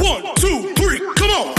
1, 2, 3, come on!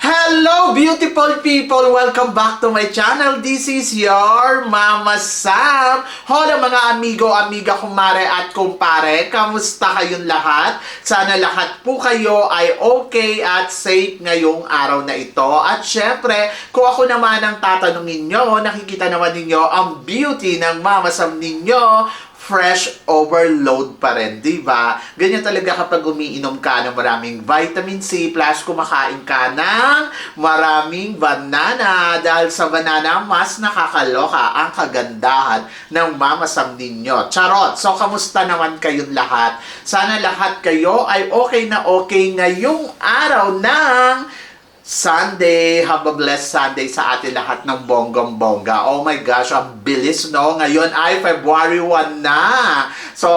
Hello beautiful people! Welcome back to my channel. This is your Mama Sam. Hola mga amigo, amiga, kumare at kumpare. Kamusta kayong lahat? Sana lahat po kayo ay okay at safe ngayong araw na ito. At syempre, kung ako naman ang tatanungin nyo, nakikita naman ninyo ang beauty ng Mama Sam ninyo. Fresh overload pa rin, di ba? Ganyan talaga kapag umiinom ka ng maraming vitamin C plus kumakain ka ng maraming banana. Dahil sa banana, mas nakakaloka ang kagandahan ng Mama Sam ninyo. Charot! So, kamusta naman kayong lahat? Sana lahat kayo ay okay na okay ngayong araw ng Sunday. Have a blessed Sunday sa atin lahat ng bonggang-bongga. Oh my gosh, ang bilis, no? Ngayon ay February 1 na. So,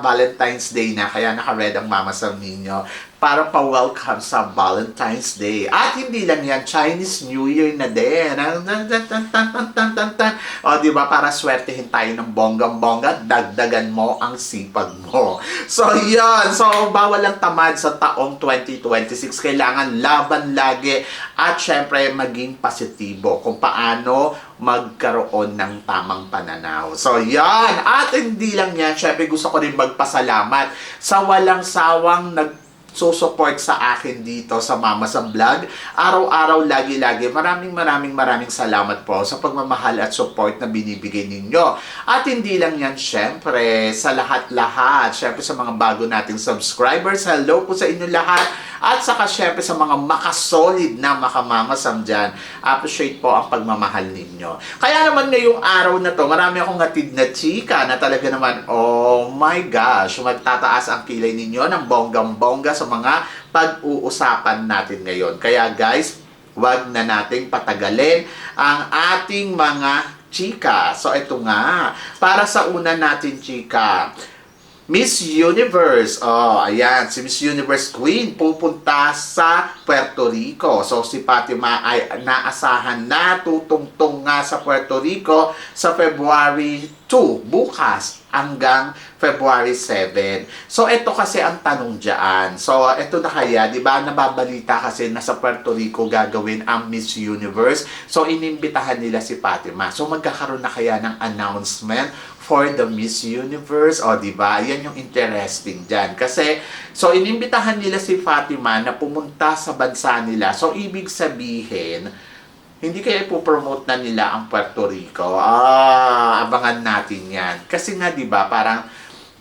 Valentine's Day na. Kaya naka-red ang Mama Sam ninyo para pa-welcome sa Valentine's Day. At hindi lang yan, Chinese New Year na din. O, di ba? Para swertehin tayo ng bonggang-bongga, dagdagan mo ang sipag mo. So, yan. So, bawal ang tamad sa taong 2026. Kailangan laban lagi at syempre maging positibo kung paano magkaroon ng tamang pananaw. So, yan. At hindi lang yan, syempre gusto ko rin magpasalamat sa walang sawang support sa akin dito sa Mama Sam Vlog. Araw-araw, lagi-lagi. Maraming salamat po sa pagmamahal at support na binibigay ninyo. At hindi lang yan, syempre, sa lahat-lahat. Syempre sa mga bago nating subscribers, hello po sa inyo lahat. At saka syempre sa mga makasolid na Mama Sam dyan, appreciate po ang pagmamahal ninyo. Kaya naman ngayong araw na to, marami akong hatid na chika na talaga naman, oh my gosh, magtataas ang kilay ninyo ng bonggang-bongga sa mga pag-uusapan natin ngayon. Kaya guys, wag na nating patagalin ang ating mga chika. So ito nga, para sa una natin chika, Miss Universe. Oh, ayan. Si Miss Universe Queen pupunta sa Puerto Rico. So, si Fatima ay naasahan na tutungtong nga sa Puerto Rico sa February 2, bukas, hanggang February 7. So, ito kasi ang tanong dyan. So, ito na kaya, di ba, nababalita kasi na sa Puerto Rico gagawin ang Miss Universe. So, inimbitahan nila si Fatima. So, magkakaroon na kaya ng announcement for the Miss Universe? O, di ba? Yan yung interesting dyan. Kasi, so, inimbitahan nila si Fatima na pumunta sa bansa nila. So, ibig sabihin, hindi kaya ipopromote na nila ang Puerto Rico. Abangan natin yan. Kasi nga, di ba, parang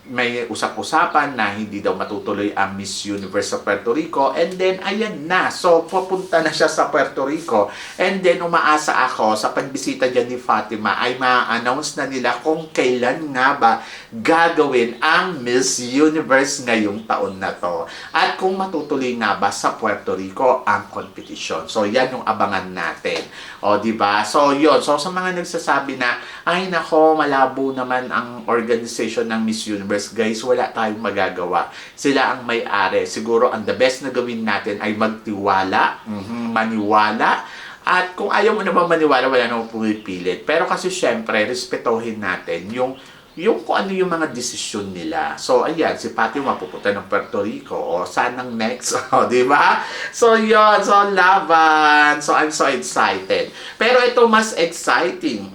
may usap-usapan na hindi daw matutuloy ang Miss Universe sa Puerto Rico. And then, ayan na. So, pupunta na siya sa Puerto Rico. And then, umaasa ako sa pagbisita dyan ni Fatima ay ma-announce na nila kung kailan nga ba gagawin ang Miss Universe ngayong taon na to. At kung matutuloy nga ba sa Puerto Rico ang competition. So, yan yung abangan natin. O, di ba? So, yun. So, sa mga nagsasabi na, ay nako, malabo naman ang organization ng Miss Universe, guys, wala tayong magagawa. Sila ang may-ari. Siguro, ang the best na gawin natin ay magtiwala, maniwala, at kung ayaw mo naman maniwala, wala namang pumipilit. Pero kasi, syempre, respetuhin natin yung kung ano yung mga desisyon nila. So, ayan, si Fatima pupunta ng Puerto Rico. O, saan ang next? O, di ba? So, yun. So, laban. So, I'm so excited. Pero ito mas exciting.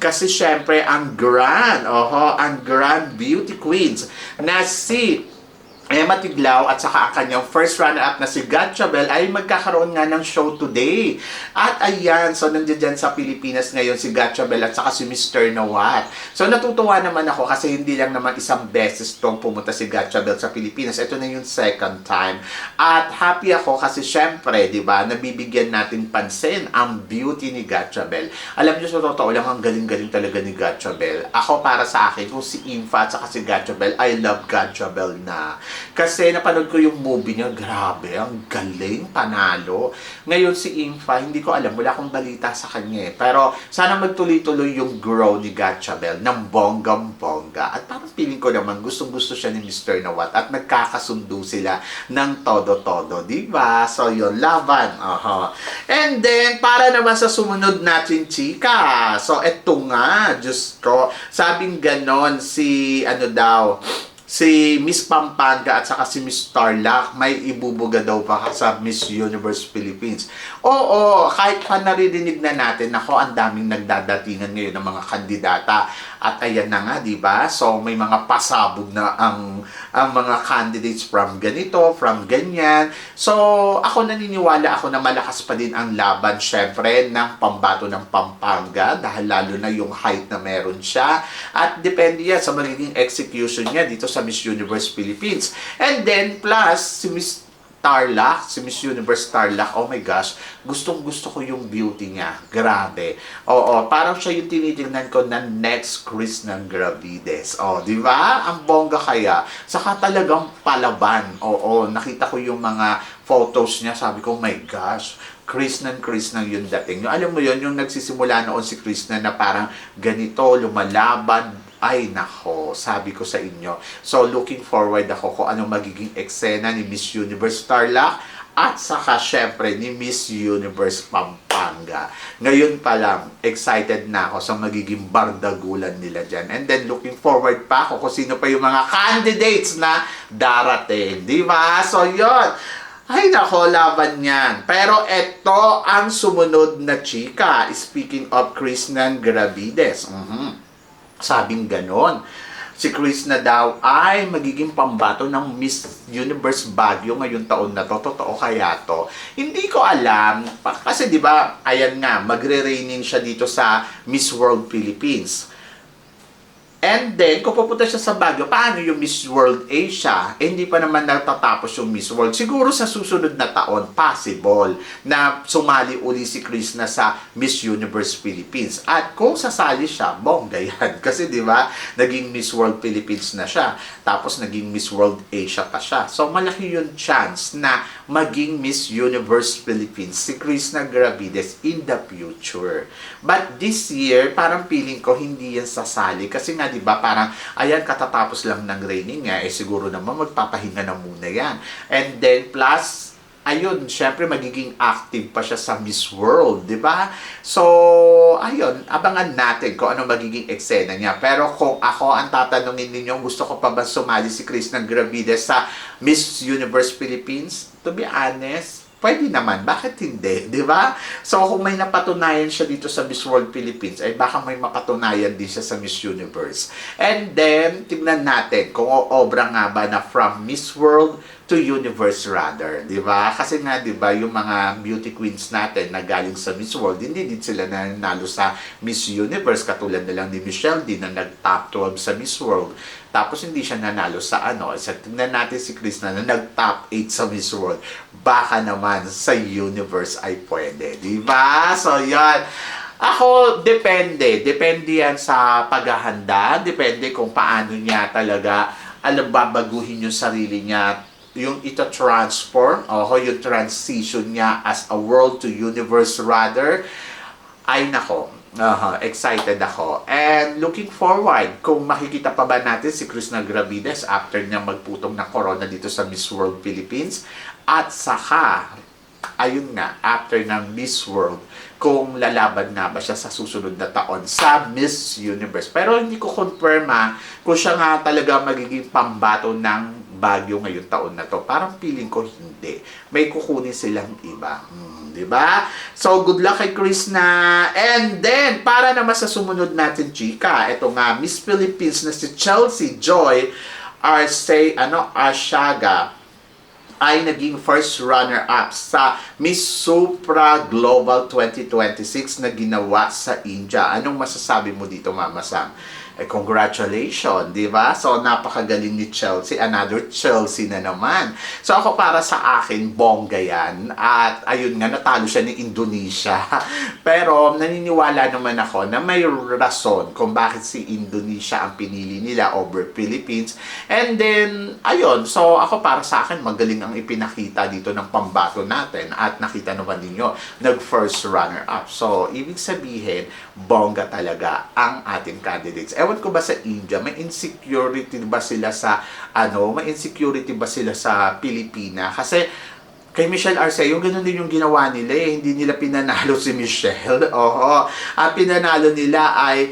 Kasi, syempre, ang grand beauty queens na si Emma Tiglao at saka ang kanyang first runner-up na si Gatchabel ay magkakaroon nga ng show today. At ayan, so nandiyan sa Pilipinas ngayon si Gatchabel at saka si Mr. Nawat. So natutuwa naman ako kasi hindi lang naman isang beses tong pumunta si Gatchabel sa Pilipinas. Ito na yung second time. At happy ako kasi syempre, di ba, nabibigyan natin pansin ang beauty ni Gatchabel. Alam niyo, sa totoo lang, ang galing-galing talaga ni Gatchabel. Ako, para sa akin, kung si Infa at saka si Gatchabel, I love Gatchabel na. Kasi napanood ko yung movie niya, grabe, ang galing, panalo. Ngayon si Infa, hindi ko alam, wala akong balita sa kanya eh. Pero sana magtuloy-tuloy yung grow ni Gatchabel ng bonggang-bongga. At parang feeling ko naman, gustong-gusto siya ni Mr. Nawat at nagkakasundo sila ng todo-todo, di ba? So yun, laban. And then, para naman sa sumunod natin, chika. So eto nga, Diyos ko, sabing ganon si, si Miss Pampanga at saka si Miss Tarlac, may ibubuga daw pa sa Miss Universe Philippines. Oo, kahit pa naririnig na natin, ako, ang daming nagdadatingan ngayon ng mga kandidata. At ayan na nga, di ba? So, may mga pasabog na ang mga candidates from ganito, from ganyan. So, ako naniniwala ako na malakas pa din ang laban, syempre, ng pambato ng Pampanga, dahil lalo na yung height na meron siya. At depende yan sa magiging execution niya dito sa Miss Universe Philippines. And then, plus, si Miss Tarlac, si Miss Universe Tarlac, oh my gosh, gustong-gusto ko yung beauty niya. Grabe. Oo, parang siya yung tinitingnan ko na next Chris ng Gravides. Oh, di ba? Ang bongga kaya. Saka talagang palaban. Oo, nakita ko yung mga photos niya. Sabi ko, oh my gosh, Chris ng yung dating. Alam mo yun, yung nagsisimula noon si Chris na parang ganito, lumalaban. Ay, nako, sabi ko sa inyo. So, looking forward ako kung anong magiging eksena ni Miss Universe Tarlac at saka, syempre, ni Miss Universe Pampanga. Ngayon pa lang, excited na ako sa magiging bardagulan nila dyan. And then, looking forward pa ako kung sino pa yung mga candidates na darating. Di ba? So, yun. Ay, nako, laban yan. Pero eto ang sumunod na chika. Speaking of Chris ng Gravides. Sabing ganon. Si Chris na daw ay magiging pambato ng Miss Universe Baguio ngayong taon na to. Totoo kaya to? Hindi ko alam. Kasi di ba ayan nga, magre-reigning siya dito sa Miss World Philippines. And then, kung pupunta siya sa Baguio, paano yung Miss World Asia? Hindi pa naman natatapos yung Miss World. Siguro sa susunod na taon, possible na sumali uli si Chris na sa Miss Universe Philippines. At kung sasali siya, bongga yan. Kasi di ba, naging Miss World Philippines na siya. Tapos naging Miss World Asia pa siya. So, malaki yung chance na maging Miss Universe Philippines si Chris na Gravides in the future. But this year, parang feeling ko hindi yan sasali. Kasi nga, di ba, parang, ayan, katatapos lang ng reigning niya, eh siguro naman magpapahinga na muna yan. And then, plus, ayun, syempre, magiging active pa siya sa Miss World, di ba? So, ayun, abangan natin kung ano magiging eksena niya. Pero kung ako ang tatanungin ninyo, gusto ko pa ba sumali si Chris ng Gravides sa Miss Universe Philippines? To be honest, pwede naman. Bakit hindi? Di ba? So, kung may napatunayan siya dito sa Miss World Philippines, ay baka may mapatunayan din siya sa Miss Universe. And then, tignan natin kung obra nga ba na from Miss World to Universe rather. Di ba? Kasi nga, di ba, yung mga beauty queens natin na galing sa Miss World, hindi din sila nanalo sa Miss Universe. Katulad na lang ni Michelle din na nag-top 12 sa Miss World. Tapos hindi siya nanalo sa ano. So, tignan natin si Chris na nag-top 8 sa Miss World. Baka naman sa Universe ay pwede. Diba? So, yan. Ako, depende. Depende yan sa paghahanda. Depende kung paano niya talaga babaguhin yung sarili niya. Yung ito-transform. Yung transition niya as a world to universe rather. Ay, nako. Excited ako. And looking forward kung makikita pa ba natin si Chris na Gravides after niya magputong ng corona dito sa Miss World Philippines. At saka, ayun nga, after ng Miss World, kung lalaban nga ba siya sa susunod na taon sa Miss Universe. Pero hindi ko confirm kung siya nga talaga magiging pambato ng Baguio ngayong taon na to. Parang feeling ko hindi. May kukunin silang iba. Diba? So, good luck kay Chris na. And then, para naman sa sumunod natin, chika, ito nga, Miss Philippines na si Chelsea Joy Arsiaga. ay naging first runner-up sa Miss Supra Global 2026 na ginawa sa India. Anong masasabi mo dito, Mama Sam? Congratulations, di ba? So, napakagaling ni Chelsea. Another Chelsea na naman. So, ako para sa akin, bongga yan. At ayun nga, natalo siya ni Indonesia. Pero, naniniwala naman ako na may rason kung bakit si Indonesia ang pinili nila over Philippines. And then, ayun. So, ako para sa akin, magaling ang ipinakita dito ng pambato natin. At nakita naman ninyo, nag-first runner-up. So, ibig sabihin, bongga talaga ang ating candidates. Ewan ko ba sa India, may insecurity ba sila sa may insecurity ba sila sa Pilipina? Kasi kay Michelle Arceo, ganun din yung ginawa nila eh. Hindi nila pinanalo si Michelle. Oo. Ang pinanalo nila ay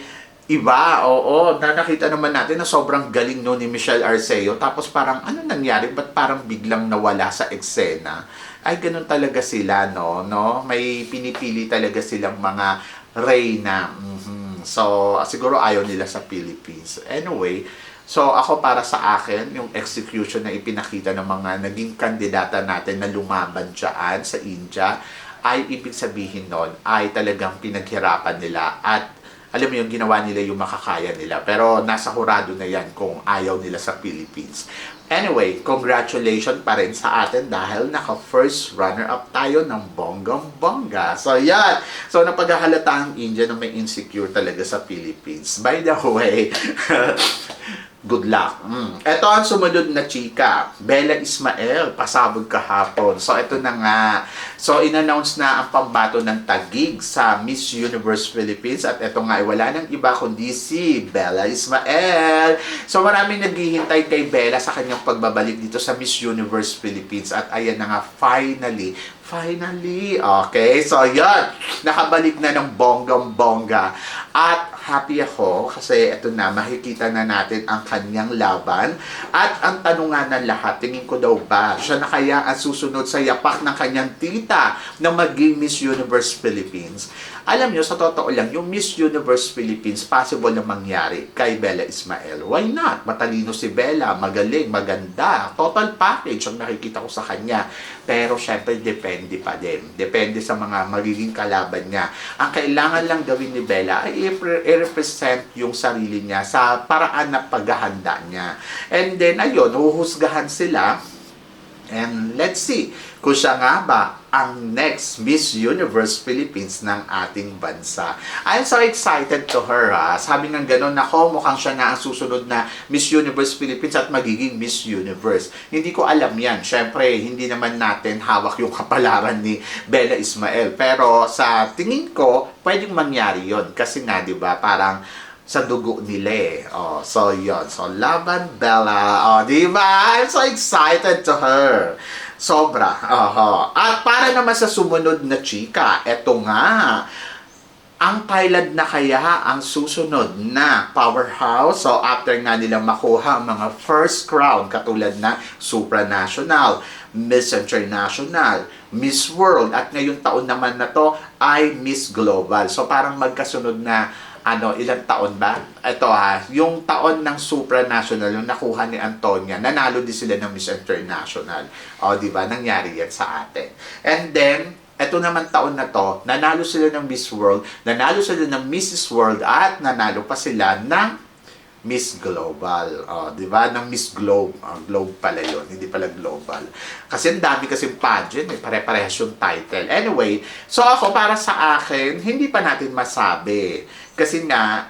iba. Oo. Nakita naman natin na sobrang galing no ni Michelle Arceo. Tapos parang ano nangyari? Ba't parang biglang nawala sa eksena? Ay, ganun talaga sila, no? May pinipili talaga silang mga reyna. So, siguro ayaw nila sa Philippines. Anyway, so ako para sa akin, yung execution na ipinakita ng mga naging kandidata natin na lumaban dyan sa India, ay ibig sabihin nun, ay talagang pinaghirapan nila at alam mo yung ginawa nila yung makakaya nila. Pero nasa hurado na yan kung ayaw nila sa Philippines. Anyway, congratulations pa rin sa atin dahil naka-first runner-up tayo ng bonggang-bongga. So, yan. So, napaghahalata ang India na may insecure talaga sa Philippines. By the way, good luck. Ito ang sumunod na chika. Bella Ismael, pasabog kahapon. So, ito na nga. So, in-announce na ang pambato ng Taguig sa Miss Universe Philippines. At ito nga, wala nang iba kundi si Bella Ismael. So, maraming naghihintay kay Bella sa kanyang pagbabalik dito sa Miss Universe Philippines. At ayan na nga, finally, okay? So, yan. Nakabalik na ng bonggang-bongga. At happy ako kasi ito na, makikita na natin ang kanyang laban. At ang tanungan ng lahat, tingin ko daw ba, siya na kaya ang susunod sa yapak ng kanyang tita na maging Miss Universe Philippines? Alam nyo, sa totoo lang, yung Miss Universe Philippines, possible na mangyari kay Bella Ismael. Why not? Matalino si Bella, magaling, maganda. Total package ang nakikita ko sa kanya. Pero syempre, depende pa din. Depende sa mga magiging kalaban niya. Ang kailangan lang gawin ni Bella ay i-represent yung sarili niya sa paraan na paghahanda niya. And then, ayun, huhusgahan sila. And let's see kung siya nga ba ang next Miss Universe Philippines ng ating bansa. I'm so excited to her, ha. Sabi ng gano'n, nako, mukhang siya na ang susunod na Miss Universe Philippines at magiging Miss Universe. Hindi ko alam yan. Siyempre, hindi naman natin hawak yung kapalaran ni Bella Ismael. Pero sa tingin ko, pwedeng mangyari yon. Kasi nga, di ba, parang sa dugo nila eh. So yun. So, laban Bella. Di ba? I'm so excited to her. Sobra. At para naman sa sumunod na chika, eto nga. Ang Thailand na kaya ang susunod na powerhouse. So, after nga nilang makuha ang mga first crown, katulad na supranational, Miss International, Miss World, at ngayong taon naman na to ay Miss Global. So, parang magkasunod na ilang taon ba? Ito yung taon ng supranational, yung nakuha ni Antonia, nanalo din sila ng Miss International. Di ba? Nangyari yan sa atin. And then, ito naman taon na to, nanalo sila ng Miss World, nanalo sila ng Mrs. World, at nanalo pa sila ng Miss Global. Di ba? Ng Miss Globe. Globe pala yun, hindi pala Global. Kasi ang dami kasing pageant, pare-parehas yung title. Anyway, so ako para sa akin, hindi pa natin masabi. Kasi nga,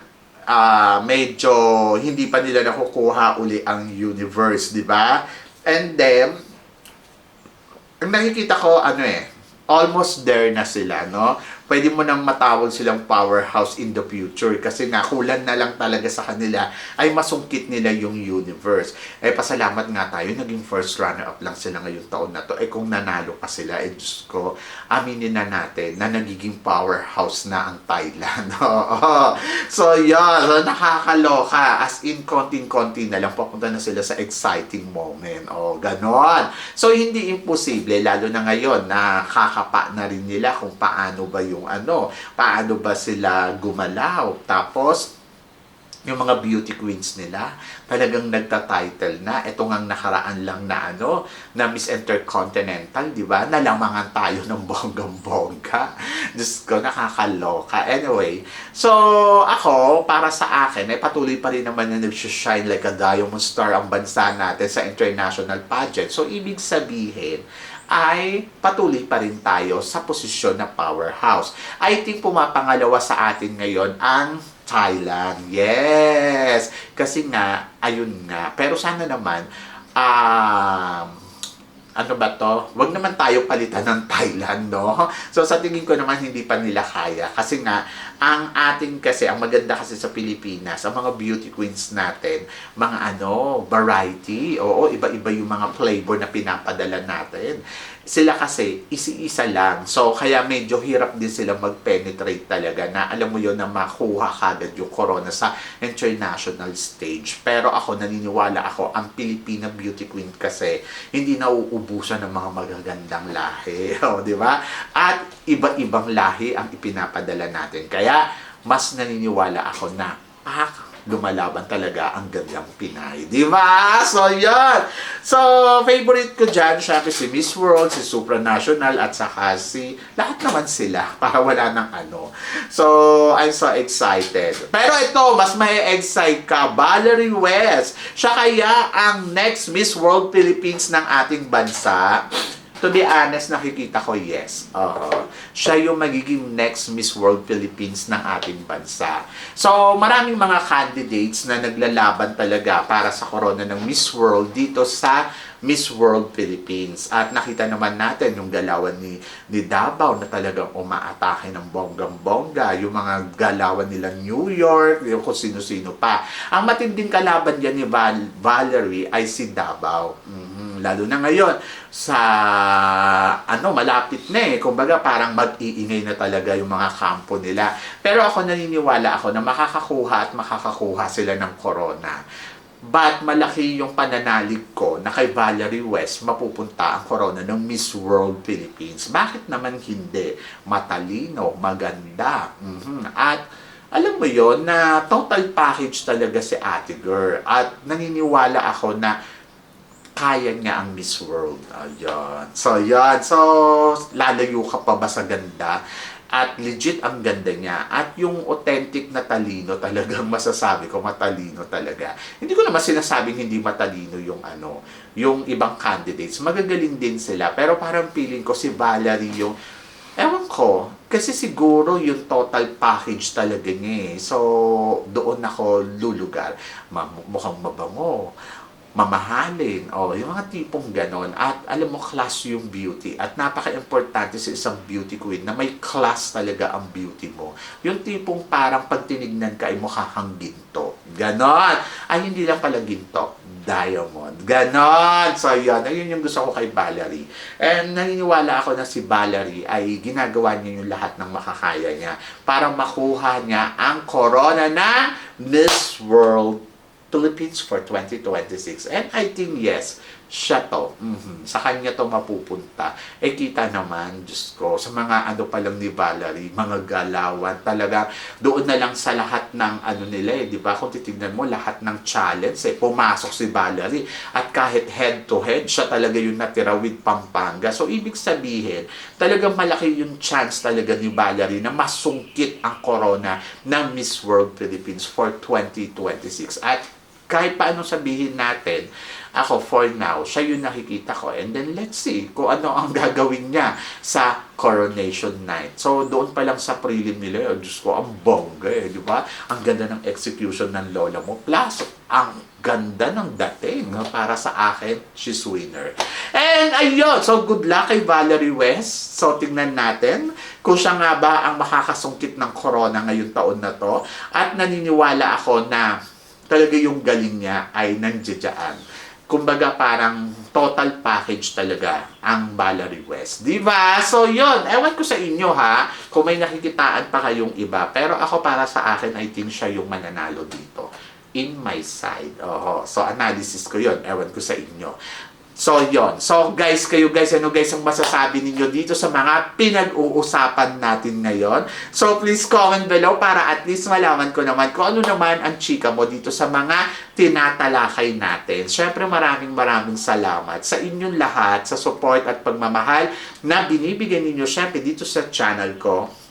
medyo hindi pa nila nakukuha uli ang universe, di ba? And then, ang nakikita ko, almost there na sila, no? Pwede mo nang matawag silang powerhouse in the future kasi nga kulang na lang talaga sa kanila ay masungkit nila yung universe. Pasalamat nga tayo, naging first runner-up lang sila ngayong taon na to. Kung nanalo pa sila, Diyos ko, aminin na natin na nagiging powerhouse na ang Thailand. So, yun. So, nakakaloka. As in, konting-konti na lang papunta na sila sa exciting moment. Ganon. So, hindi imposible, lalo na ngayon, nakakapa na rin nila kung paano ba yung paano ba sila gumalaw. Tapos, yung mga beauty queens nila, talagang nagta-title na. Ito ngang nakaraan lang na na Miss Intercontinental, di ba? Nalamangan tayo ng bonggang-bongga. Diyos ko, nakakaloka. Anyway, so ako, para sa akin, ay patuloy pa rin naman na nag-shine like a diamond star ang bansa natin sa international pageant. So, ibig sabihin, ay patuloy pa rin tayo sa posisyon na powerhouse. I think pumapangalawa sa atin ngayon ang Thailand. Yes! Kasi nga, ayun nga. Pero sana naman, ano ba to? Huwag naman tayo palitan ng Thailand, no? So, sa tingin ko naman, hindi pa nila kaya. Kasi nga, ang maganda kasi sa Pilipinas, ang mga beauty queens natin, mga variety. Oo, iba-iba yung mga flavor na pinapadala natin. Sila kasi, isi-isa lang. So, kaya medyo hirap din sila mag-penetrate talaga na alam mo yon na makuha kagad yung corona sa international stage. Pero ako, naniniwala ako, ang Pilipina beauty queen kasi, hindi nauubusan ng mga magagandang lahi. O, di ba? At iba-ibang lahi ang ipinapadala natin. Kaya, mas naniniwala ako na, lumalaban talaga ang gandang Pinay. Di ba? So, yun. So, favorite ko dyan, syempre si Miss World, si Supranational, at saka lahat naman sila, para wala ng So, I'm so excited. Pero ito, mas may excite ka, Valerie West. Siya kaya ang next Miss World Philippines ng ating bansa. To be honest, nakikita ko yes. Siya yung magiging next Miss World Philippines ng ating bansa. So, maraming mga candidates na naglalaban talaga para sa corona ng Miss World dito sa Miss World Philippines. At nakita naman natin yung galawan ni Davao na talagang umaatake ng bonggang-bongga. Yung mga galawan nila New York, yung kung sino-sino pa. Ang matinding kalaban dyan ni Valerie ay si Davao. Lalo na ngayon sa malapit na kumbaga parang mag-iingay na talaga yung mga kampo nila. Pero ako naniniwala ako na makakakuha sila ng corona. But malaki yung pananalig ko na kay Valerie West mapupunta ang corona ng Miss World Philippines. Bakit naman hindi? Matalino, maganda. At alam mo yon na total package talaga si Ate Girl. At naniniwala ako na kaya niya ang Miss World. Ayan. So, yan. So, lalayo ka pa ba sa ganda? At legit ang ganda niya. At yung authentic na talino talagang masasabi ko, matalino talaga. Hindi ko naman sinasabing hindi matalino yung yung ibang candidates. Magagaling din sila. Pero parang feeling ko si Valerie yung, ewan ko, kasi siguro yung total package talaga niya. So, doon ako lulugar. Mukhang mabango, mamahalin, yung mga tipong ganon. At alam mo, class yung beauty. At napaka-importante sa isang beauty queen na may class talaga ang beauty mo. Yung tipong parang pag tinignan ka ay mukha kang ginto. Ganon. Ay, hindi lang pala ginto. Diamond. Ganon. So, yun yung gusto ko kay Valerie. And naniniwala ako na si Valerie ay ginagawa niya yung lahat ng makakaya niya para makuha niya ang corona na Miss World Philippines for 2026. And I think yes, siya to. Sa kanya to mapupunta. Kita naman, Diyos ko, sa mga pa lang ni Valerie, mga galawan, talaga, doon na lang sa lahat ng nila di ba? Kung titignan mo, lahat ng challenge, pumasok si Valerie. At kahit head to head, siya talaga yung natira with Pampanga. So, ibig sabihin, talagang malaki yung chance talaga ni Valerie na masungkit ang corona ng Miss World Philippines for 2026. At kahit paano sabihin natin, ako for now, siya yung nakikita ko. And then let's see kung ano ang gagawin niya sa coronation night. So doon pa lang sa prelim nila, Diyos ko, ang bongga di ba? Ang ganda ng execution ng lola mo. Plus, ang ganda ng dating. Para sa akin, she's winner. And ayun, so good luck kay Valerie West. So tingnan natin kung siya nga ba ang makakasungkit ng corona ngayong taon na to. At naniniwala ako na talaga yung galing niya ay nandiyan. Kumbaga parang total package talaga ang Valerie West. Diba? So yun, ewan ko sa inyo kung may nakikitaan pa kayong iba. Pero ako para sa akin, I think siya yung mananalo dito. In my side. So analysis ko yun, ewan ko sa inyo. So, yon. So, guys, kayo guys, ano guys ang masasabi ninyo dito sa mga pinag-uusapan natin ngayon? So, please comment below para at least malaman ko naman kung ano naman ang chika mo dito sa mga tinatalakay natin. Syempre, maraming salamat sa inyong lahat, sa support at pagmamahal na binibigay ninyo syempre dito sa channel ko.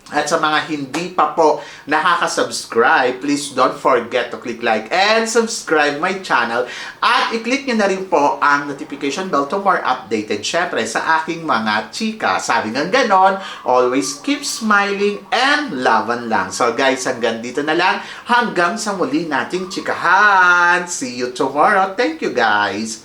At sa mga hindi pa po nakaka-subscribe, please don't forget to click like and subscribe my channel. At i-click nyo na rin po ang notification bell to more updated, syempre, sa aking mga chika. Sabi nga ganon, always keep smiling and laban lang. So guys, hanggang dito na lang. Hanggang sa muli nating chikahan. See you tomorrow. Thank you guys.